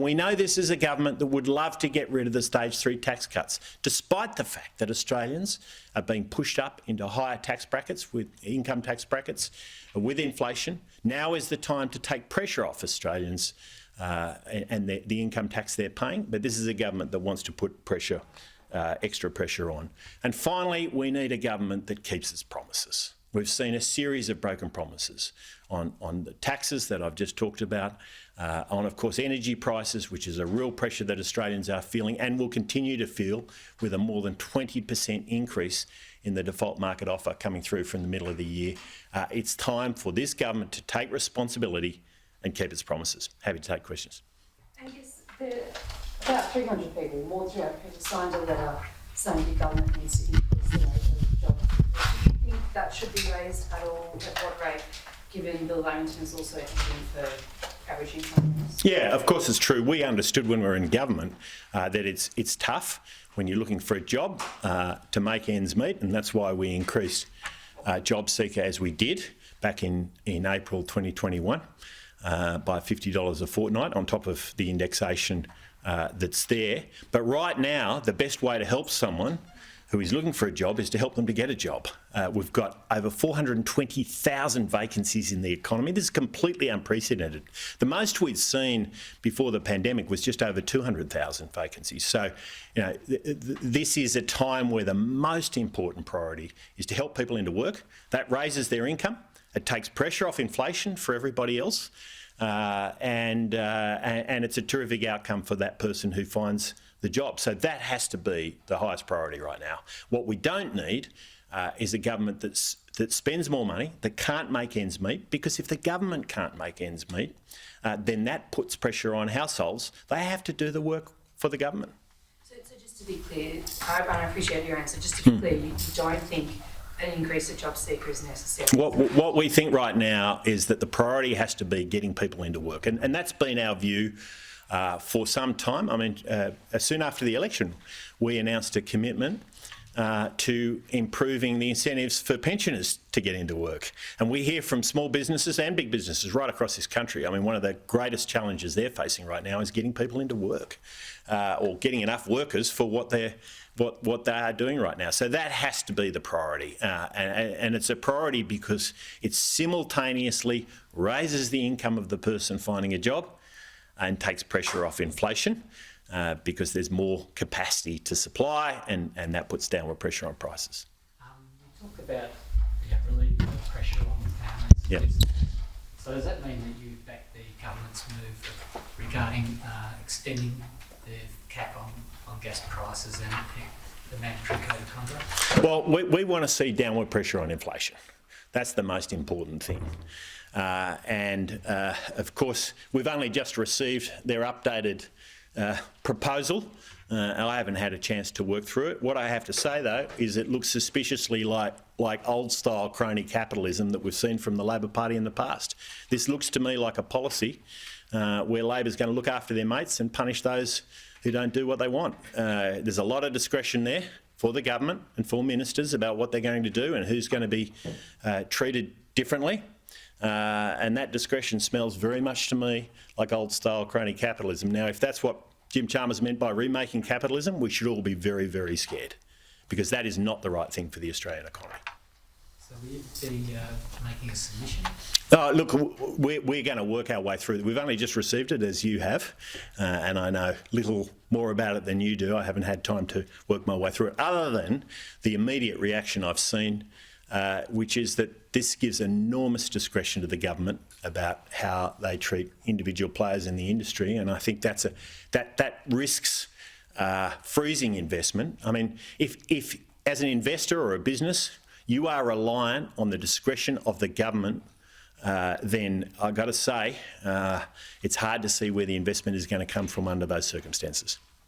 We know this is a government that would love to get rid of the stage 3 tax cuts, despite the fact that Australians are being pushed up into higher tax brackets, with income tax brackets, with inflation. Now is the time to take pressure off Australians and the income tax they're paying. But this is a government that wants to put pressure, extra pressure on. And finally, we need a government that keeps its promises. We've seen a series of broken promises on the taxes that I've just talked about, on, of course, energy prices, which is a real pressure that Australians are feeling and will continue to feel, with a more than 20% increase in the default market offer coming through from the middle of the year. It's time for this government to take responsibility and keep its promises. Happy to take questions. Angus, about 300 people, more than 300 people, signed a letter saying the government needs to increase the rate of job. Do you think that should be raised at all? At what rate, given Bill Langton is also aiming for average income? Yeah, of course it's true. We understood when we were in government that it's tough when you're looking for a job to make ends meet, and that's why we increased JobSeeker as we did back in April 2021 by $50 a fortnight on top of the indexation that's there. But right now, the best way to help someone who is looking for a job is to help them to get a job. We've got over 420,000 vacancies in the economy. This is completely unprecedented. The most we'd seen before the pandemic was just over 200,000 vacancies. So, you know, this is a time where the most important priority is to help people into work. That raises their income. It takes pressure off inflation for everybody else. And it's a terrific outcome for that person who finds the job. So that has to be the highest priority right now. What we don't need is a government that spends more money, that can't make ends meet, because if the government can't make ends meet, then that puts pressure on households. They have to do the work for the government. So just to be clear, I appreciate your answer, just to be clear, you don't think an increase of JobSeeker is necessary? What we think right now is that the priority has to be getting people into work, and that's been our view for some time. I mean, soon after the election, we announced a commitment to improving the incentives for pensioners to get into work. And we hear from small businesses and big businesses right across this country. I mean, one of the greatest challenges they're facing right now is getting people into work, or getting enough workers for what they are doing right now. So that has to be the priority. And it's a priority because it simultaneously raises the income of the person finding a job and takes pressure off inflation, because there's more capacity to supply, and that puts downward pressure on prices. You talk about relieving the pressure on families. Yep. So does that mean that you back the government's move regarding extending the cap on gas prices and the mandatory code of conduct? Well, we want to see downward pressure on inflation. That's the most important thing. Of course, we've only just received their updated proposal. I haven't had a chance to work through it. What I have to say, though, is it looks suspiciously like old-style crony capitalism that we've seen from the Labor Party in the past. This looks to me like a policy where Labor's going to look after their mates and punish those who don't do what they want. There's a lot of discretion there for the government and for ministers about what they're going to do and who's going to be treated differently. And that discretion smells very much to me like old-style crony capitalism. Now, if that's what Jim Chalmers meant by remaking capitalism, we should all be very, very scared, because that is not the right thing for the Australian economy. So will you be making a submission? Look, we're going to work our way through. We've only just received it, as you have, and I know little more about it than you do. I haven't had time to work my way through it, other than the immediate reaction I've seen, which is that this gives enormous discretion to the government about how they treat individual players in the industry, and I think that risks freezing investment. I mean, if as an investor or a business you are reliant on the discretion of the government, then I've got to say it's hard to see where the investment is going to come from under those circumstances.